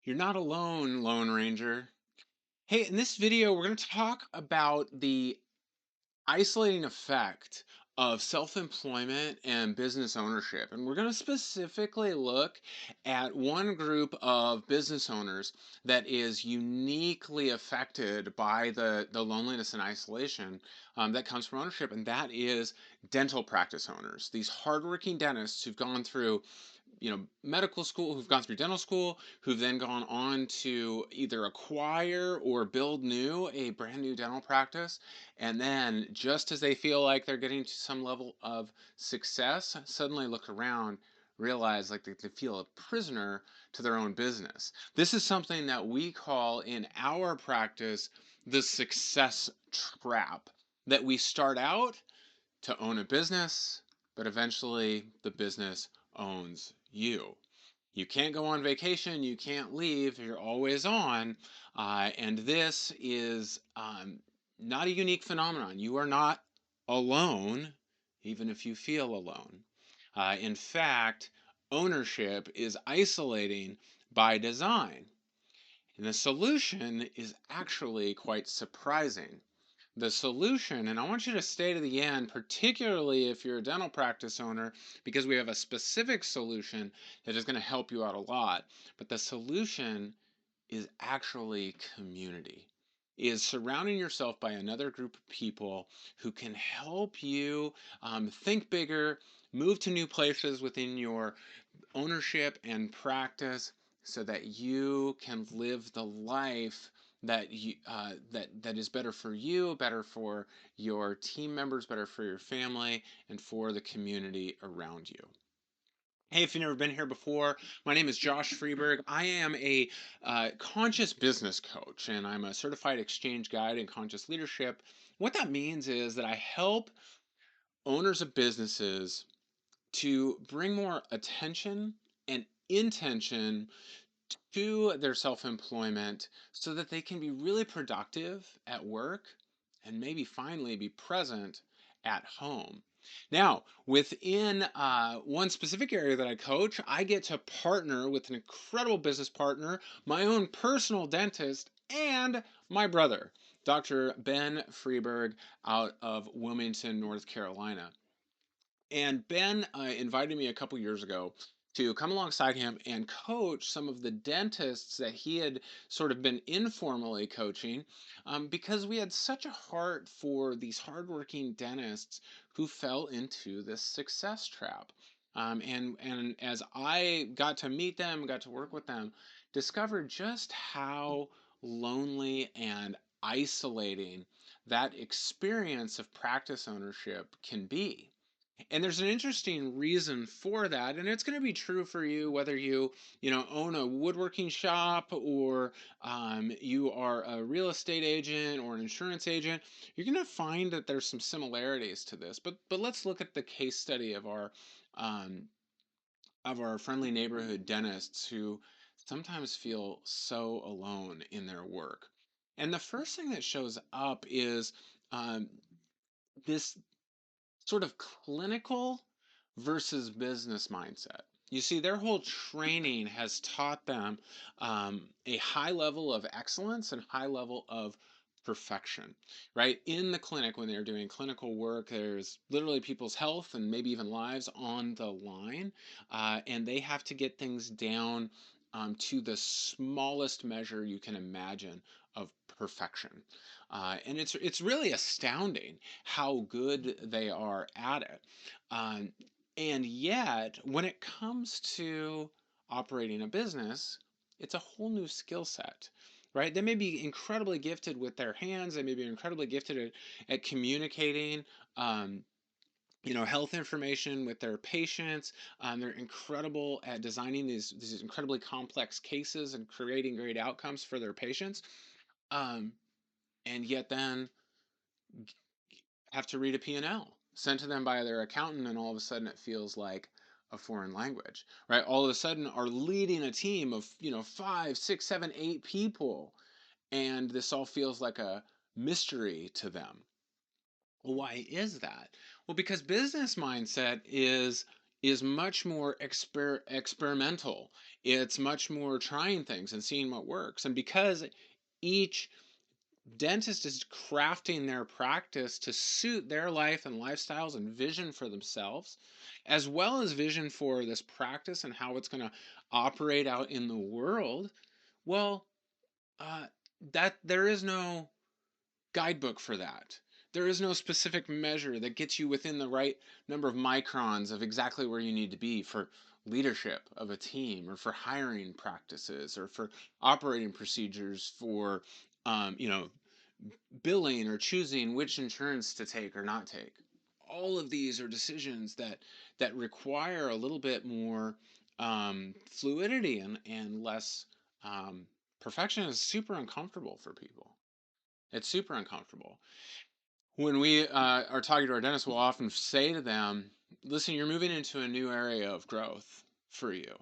You're not alone, Lone Ranger. Hey, in this video, we're going to talk about the isolating effect of self employment and business ownership. And we're going to specifically look at one group of business owners that is uniquely affected by the loneliness and isolation that comes from ownership, and that is dental practice owners. These hardworking dentists who've gone through medical school, who've gone through dental school, who've then gone on to either acquire or build a brand new dental practice, and then just as they feel like they're getting to some level of success, suddenly look around, realize like they feel a prisoner to their own business. This is something that we call in our practice the success trap, that we start out to own a business, but eventually the business owns you. You can't go on vacation, you can't leave, you're always on. And this is not a unique phenomenon. You are not alone, even if you feel alone. In fact, ownership is isolating by design. And the solution is actually quite surprising. The solution, and I want you to stay to the end, particularly if you're a dental practice owner, because we have a specific solution that is going to help you out a lot. But the solution is actually community, is surrounding yourself by another group of people who can help you think bigger, move to new places within your ownership and practice so that you can live the life that is better for you, better for your team members, better for your family, and for the community around you. Hey, if you've never been here before, my name is Josh Friberg. I am a conscious business coach, and I'm a certified Xchange guide in conscious leadership. What that means is that I help owners of businesses to bring more attention and intention to their self employment so that they can be really productive at work and maybe finally be present at home. Now, within one specific area that I coach, I get to partner with an incredible business partner, my own personal dentist, and my brother, Dr. Ben Friberg, out of Wilmington, North Carolina. And Ben invited me a couple years ago to come alongside him and coach some of the dentists that he had sort of been informally coaching, because we had such a heart for these hardworking dentists who fell into this success trap. And as I got to meet them, got to work with them, discovered just how lonely and isolating that experience of practice ownership can be. And there's an interesting reason for that, and it's going to be true for you whether you own a woodworking shop, or you are a real estate agent or an insurance agent. You're going to find that there's some similarities to this. But let's look at the case study um, of our friendly neighborhood dentists who sometimes feel so alone in their work. And the first thing that shows up is um, this sort of clinical versus business mindset. You see, their whole training has taught them a high level of excellence and high level of perfection, right? In the clinic, when they're doing clinical work, there's literally people's health and maybe even lives on the line, and they have to get things down to the smallest measure you can imagine of perfection. And it's really astounding how good they are at it. Um, and yet, when it comes to operating a business, it's a whole new skill set, right? They may be incredibly gifted with their hands. They may be incredibly gifted at communicating, um, health information with their patients. They're incredible at designing these incredibly complex cases and creating great outcomes for their patients. Um, and yet then have to read a P&L sent to them by their accountant, and all of a sudden it feels like a foreign language, right? All of a sudden are leading a team of, 5, 6, 7, 8 people, and this all feels like a mystery to them. Well, why is that? Well, because business mindset is is much more experimental. It's much more trying things and seeing what works. And because each dentist is crafting their practice to suit their life and lifestyles and vision for themselves, as well as vision for this practice and how it's going to operate out in the world, well, uh, that there is no guidebook for that. There is no specific measure that gets you within the right number of microns of exactly where you need to be for leadership of a team, or for hiring practices, or for operating procedures, for you know, billing, or choosing which insurance to take or not take. All of these are decisions that require a little bit more fluidity and less perfection. Is super uncomfortable for people. It's super uncomfortable. When we are talking to our dentist, we'll often say to them, listen, you're moving into a new area of growth for you.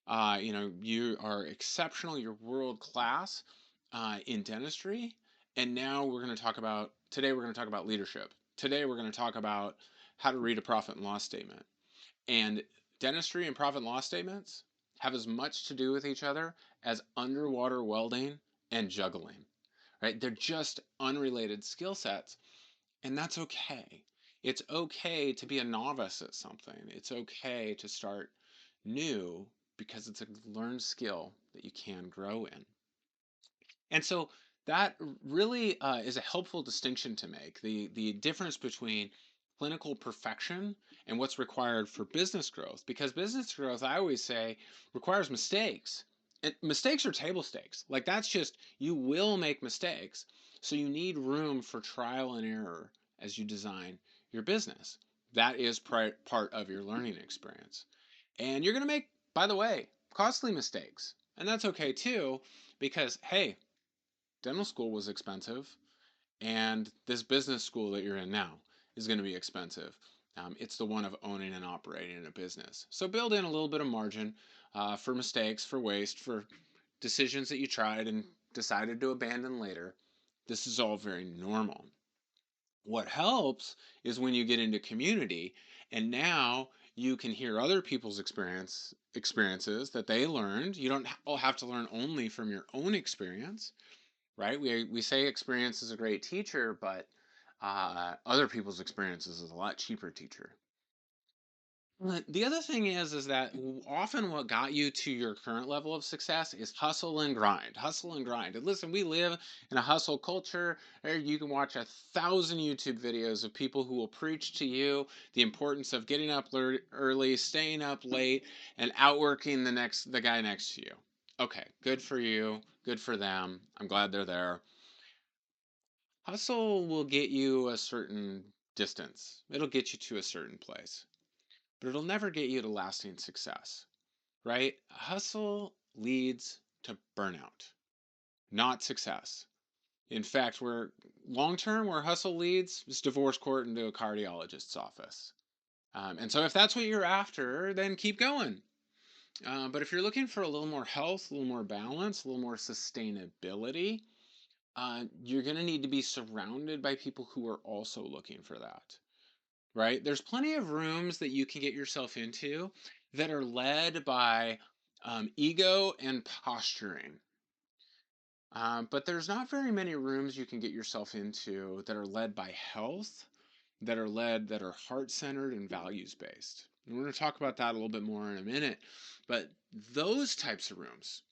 You are exceptional, you're world class in dentistry. And now today we're going to talk about leadership. Today we're going to talk about how to read a profit and loss statement. And dentistry and profit and loss statements have as much to do with each other as underwater welding and juggling, right? They're just unrelated skill sets, and that's okay. It's okay to be a novice at something. It's okay to start new because it's a learned skill that you can grow in. And so that really is a helpful distinction to make, the difference between clinical perfection and what's required for business growth. Because business growth, I always say, requires mistakes. And mistakes are table stakes. Like, that's just, you will make mistakes. So you need room for trial and error as you design your business. That is part of your learning experience. And you're going to make, by the way, costly mistakes. And that's okay too, because, hey, dental school was expensive, and this business school that you're in now is going to be expensive. It's the one of owning and operating a business. So build in a little bit of margin for mistakes, for waste, for decisions that you tried and decided to abandon later. This is all very normal. What helps is when you get into community, and now you can hear other people's experiences that they learned. You don't have to learn only from your own experience, right? We say experience is a great teacher, but other people's experiences is a lot cheaper teacher. The other thing is that often what got you to your current level of success is hustle and grind, hustle and grind. And listen, we live in a hustle culture. You can watch 1,000 YouTube videos of people who will preach to you the importance of getting up early, staying up late, and outworking the guy next to you. Okay, good for you, good for them. I'm glad they're there. Hustle will get you a certain distance. It'll get you to a certain place, but it'll never get you to lasting success, right? Hustle leads to burnout, not success. In fact, where hustle leads is divorce court into a cardiologist's office. And so if that's what you're after, then keep going. But if you're looking for a little more health, a little more balance, a little more sustainability, you're going to need to be surrounded by people who are also looking for that, right? There's plenty of rooms that you can get yourself into that are led by ego and posturing. But there's not very many rooms you can get yourself into that are led by health, that are heart centered and values based. And we're going to talk about that a little bit more in a minute. But those types of rooms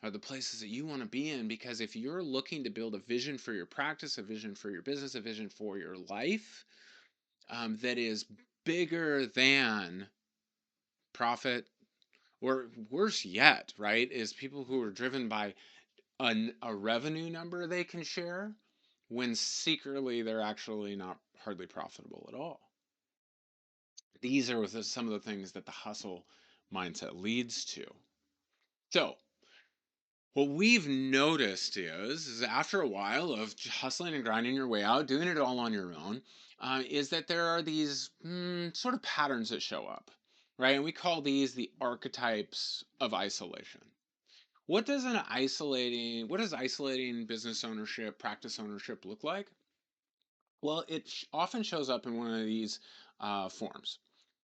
are the places that you want to be in, because if you're looking to build a vision for your practice, a vision for your business, a vision for your life that is bigger than profit, or worse yet, right, is people who are driven by a revenue number they can share when secretly they're actually not hardly profitable at all. These are some of the things that the hustle mindset leads to. So, what we've noticed is after a while of hustling and grinding your way out, doing it all on your own, is that there are these sort of patterns that show up, right? And we call these the archetypes of isolation. What does isolating business ownership, practice ownership look like? Well, it often shows up in one of these forms.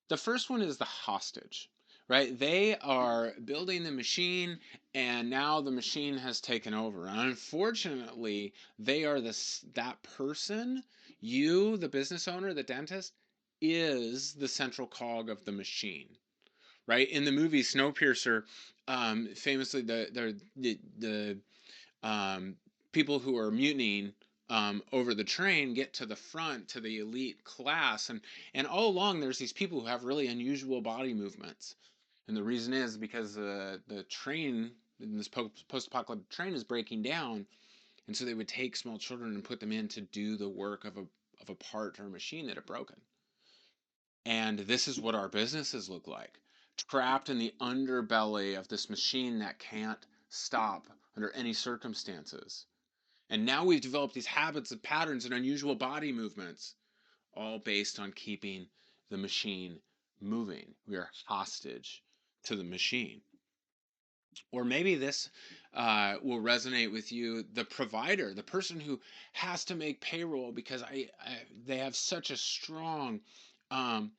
The first one is the hostage, right? They are building the machine, and now the machine has taken over. And unfortunately, they are that person. You, the business owner, the dentist, is the central cog of the machine, right? In the movie Snowpiercer, famously, the um, people who are mutinying over the train get to the front to the elite class, and all along there's these people who have really unusual body movements, and the reason is because the train in this post-apocalyptic train is breaking down, and so they would take small children and put them in to do the work of a part or a machine that had broken. And this is what our businesses look like, trapped in the underbelly of this machine that can't stop under any circumstances. And now we've developed these habits and patterns and unusual body movements, all based on keeping the machine moving. We are hostage to the machine. Or maybe this will resonate with you, the provider, the person who has to make payroll because they have such a strong um,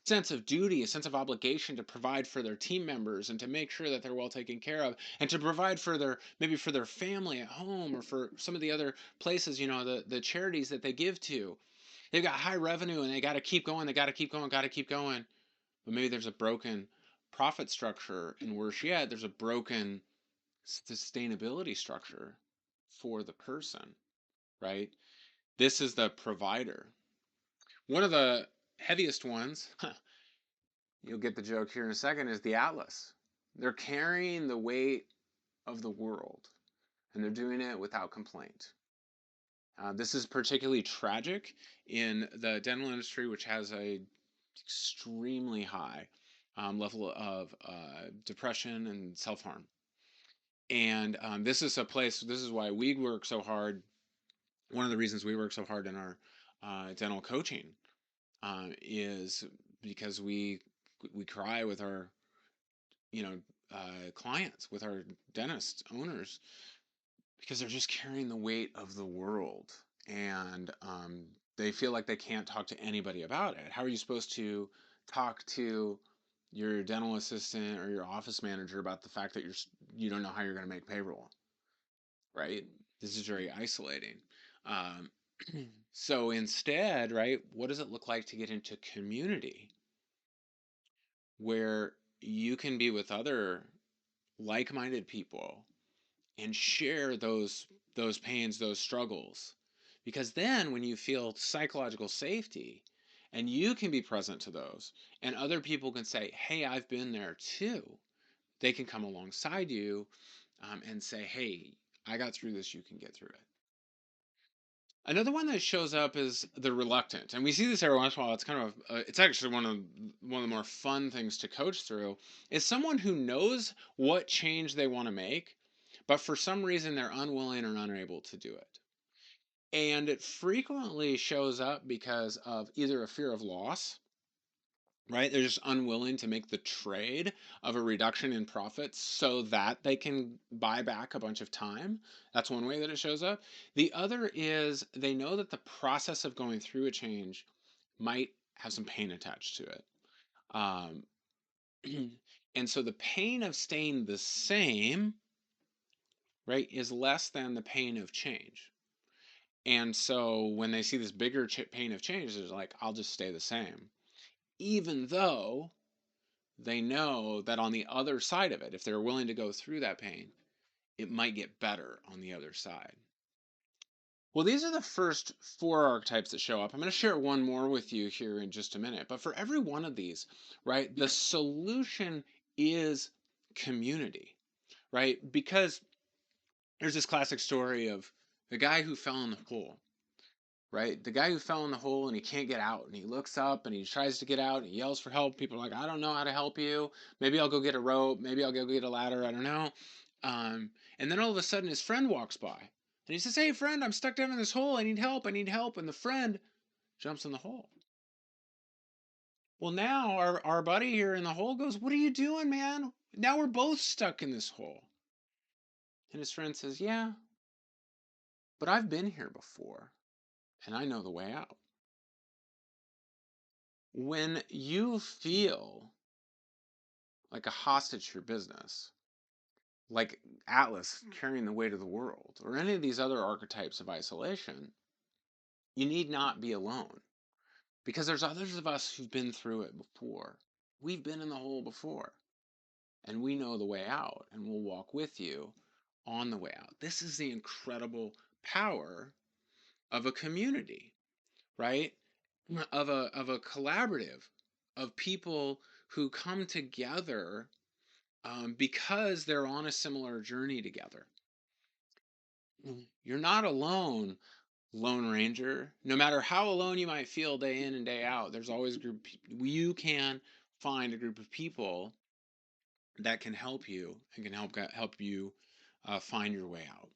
sense of duty, a sense of obligation to provide for their team members and to make sure that they're well taken care of, and to provide for their, maybe for their family at home, or for some of the other places, the charities that they give to. They've got high revenue and they got to keep going, they got to keep going, got to keep going. But maybe there's a broken profit structure, and worse yet, there's a broken sustainability structure for the person, right? This is the provider. One of the heaviest ones, you'll get the joke here in a second, is the Atlas. They're carrying the weight of the world, and they're doing it without complaint. This is particularly tragic in the dental industry, which has a extremely high level of depression and self-harm. And this is a place, this is why we work so hard. One of the reasons we work so hard in our dental coaching is because we cry with our you know clients, with our dentist owners, because they're just carrying the weight of the world, and they feel like they can't talk to anybody about it. How are you supposed to talk to your dental assistant or your office manager about the fact that you don't know how you're going to make payroll, right? This is very isolating. um, so instead, right, what does it look like to get into community where you can be with other like-minded people and share those pains, those struggles? Because then when you feel psychological safety and you can be present to those, and other people can say, hey, I've been there too, they can come alongside you and say, hey, I got through this, you can get through it. Another one that shows up is the reluctant, and we see this every once in a while. It's kind of it's actually one of the more fun things to coach through. Is someone who knows what change they want to make, but for some reason they're unwilling or unable to do it. And it frequently shows up because of either a fear of loss, right? They're just unwilling to make the trade of a reduction in profits so that they can buy back a bunch of time. That's one way that it shows up. The other is they know that the process of going through a change might have some pain attached to it. Um, and so the pain of staying the same, right, is less than the pain of change. And so when they see this bigger pain of change, they're like, I'll just stay the same. Even though they know that on the other side of it, if they're willing to go through that pain, it might get better on the other side. Well, these are the first four archetypes that show up. I'm going to share one more with you here in just a minute. But for every one of these, right, the solution is community, right? Because there's this classic story of the guy who fell in the hole, right? The guy who fell in the hole and he can't get out, and he looks up and he tries to get out and he yells for help. People are like, I don't know how to help you. Maybe I'll go get a rope. Maybe I'll go get a ladder. I don't know. And then all of a sudden his friend walks by and he says, hey, friend, I'm stuck down in this hole. I need help. I need help. And the friend jumps in the hole. Well, now our buddy here in the hole goes, what are you doing, man? Now we're both stuck in this hole. And his friend says, yeah, but I've been here before and I know the way out. When you feel like a hostage to your business, like Atlas carrying the weight of the world, or any of these other archetypes of isolation, you need not be alone because there's others of us who've been through it before. We've been in the hole before and we know the way out and we'll walk with you on the way out. This is the incredible power of a community, right? Of a collaborative of people who come together because they're on a similar journey together. You're not alone, Lone Ranger. No matter how alone you might feel day in and day out, there's always a group. You can find a group of people that can help you and can help you find your way out.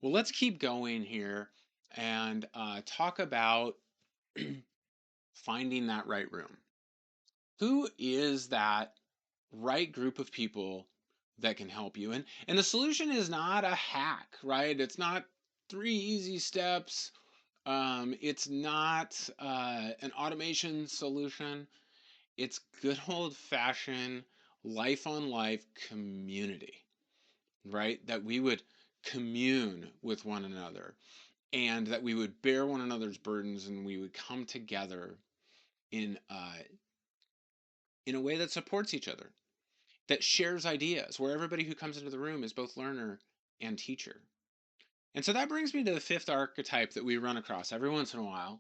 Well, let's keep going here and talk about finding that right room. Who is that right group of people that can help you? And the solution is not a hack, right? It's not 3 easy steps. It's not an automation solution. It's good old fashioned life on life community, right? That we would commune with one another and that we would bear one another's burdens and we would come together in in a way that supports each other, that shares ideas, where everybody who comes into the room is both learner and teacher. And so that brings me to the fifth archetype that we run across every once in a while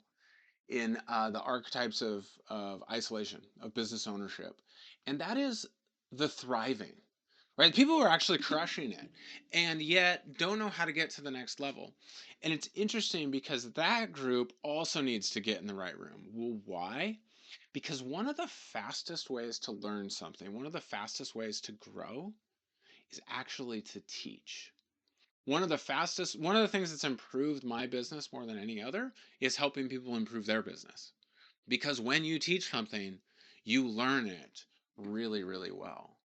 in the archetypes of isolation, of business ownership. And that is the thriving, right? People who are actually crushing it and yet don't know how to get to the next level. And it's interesting because that group also needs to get in the right room. Well, why? Because one of the fastest ways to learn something, one of the fastest ways to grow is actually to teach. One of the things that's improved my business more than any other is helping people improve their business. Because when you teach something, you learn it really, really well.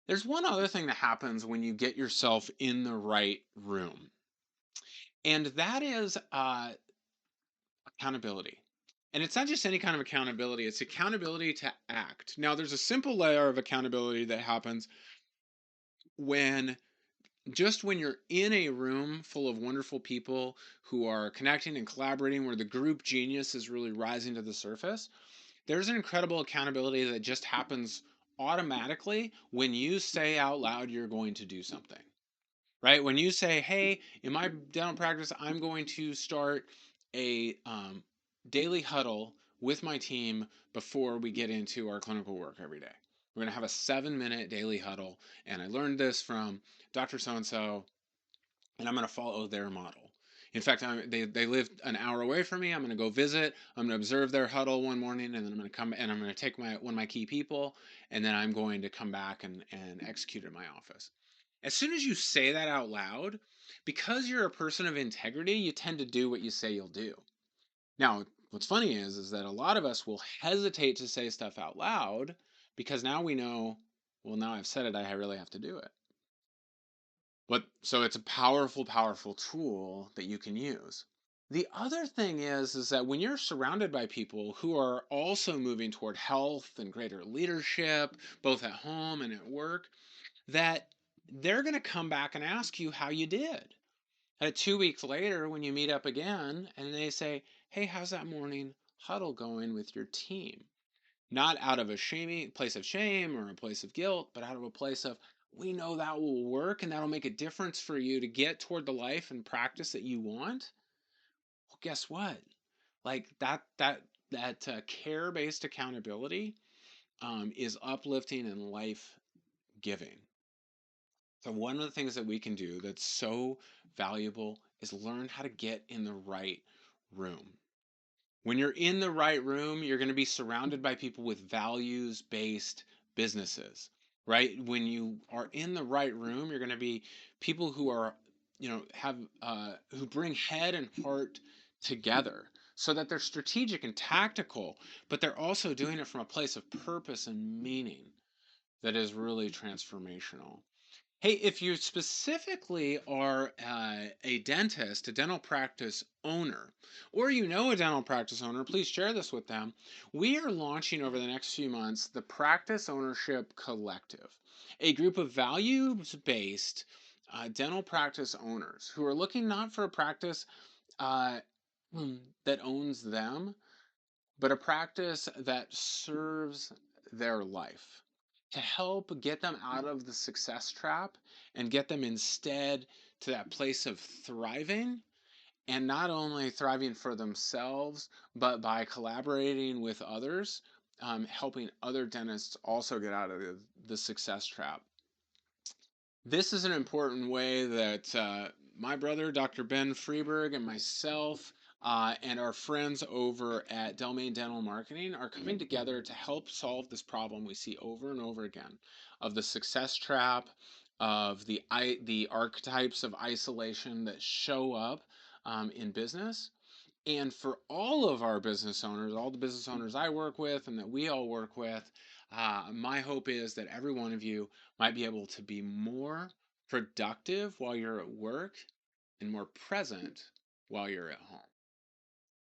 There's one other thing that happens when you get yourself in the right room, and that is accountability. And it's not just any kind of accountability, it's accountability to act. Now, there's a simple layer of accountability that happens when when you're in a room full of wonderful people who are connecting and collaborating, where the group genius is really rising to the surface. There's an incredible accountability that just happens automatically when you say out loud you're going to do something, right? When you say, hey, in my dental practice, I'm going to start a daily huddle with my team before we get into our clinical work every day. We're going to have a 7-minute daily huddle. And I learned this from Dr. So and so, and I'm going to follow their model. In fact, they live an hour away from me. I'm going to go visit. I'm going to observe their huddle one morning, and then I'm going to come and I'm going to take one of my key people, and then I'm going to come back and execute it in my office. As soon as you say that out loud, because you're a person of integrity, you tend to do what you say you'll do. Now, what's funny is that a lot of us will hesitate to say stuff out loud because now we know, well, now I've said it, I really have to do it. But so it's a powerful, powerful tool that you can use. The other thing is that when you're surrounded by people who are also moving toward health and greater leadership, both at home and at work, that they're going to come back and ask you how you did. 2 weeks later, when you meet up again, and they say, hey, how's that morning huddle going with your team? Not out of a place of shame or a place of guilt, but out of a place of, we know that will work and that'll make a difference for you to get toward the life and practice that you want. Well, guess what? Like that care-based accountability is uplifting and life-giving. So one of the things that we can do that's so valuable is learn how to get in the right room. When you're in the right room, you're going to be surrounded by people with values based businesses, right? When you are in the right room, you're going to be people who are, who bring head and heart together so that they're strategic and tactical, but they're also doing it from a place of purpose and meaning that is really transformational. Hey, if you specifically are a dentist, a dental practice owner, or you know a dental practice owner, please share this with them. We are launching over the next few months the Practice Ownership Collective, a group of values based dental practice owners who are looking not for a practice uh, that owns them, but a practice that serves their life to help get them out of the success trap and get them instead to that place of thriving, and not only thriving for themselves, but by collaborating with others, helping other dentists also get out of the success trap. This is an important way that my brother, Dr. Ben Friberg, and myself, and our friends over at Delmain Dental Marketing are coming together to help solve this problem we see over and over again of the success trap, of the archetypes of isolation that show up in business. And for all of our business owners, all the business owners I work with and that we all work with, my hope is that every one of you might be able to be more productive while you're at work and more present while you're at home.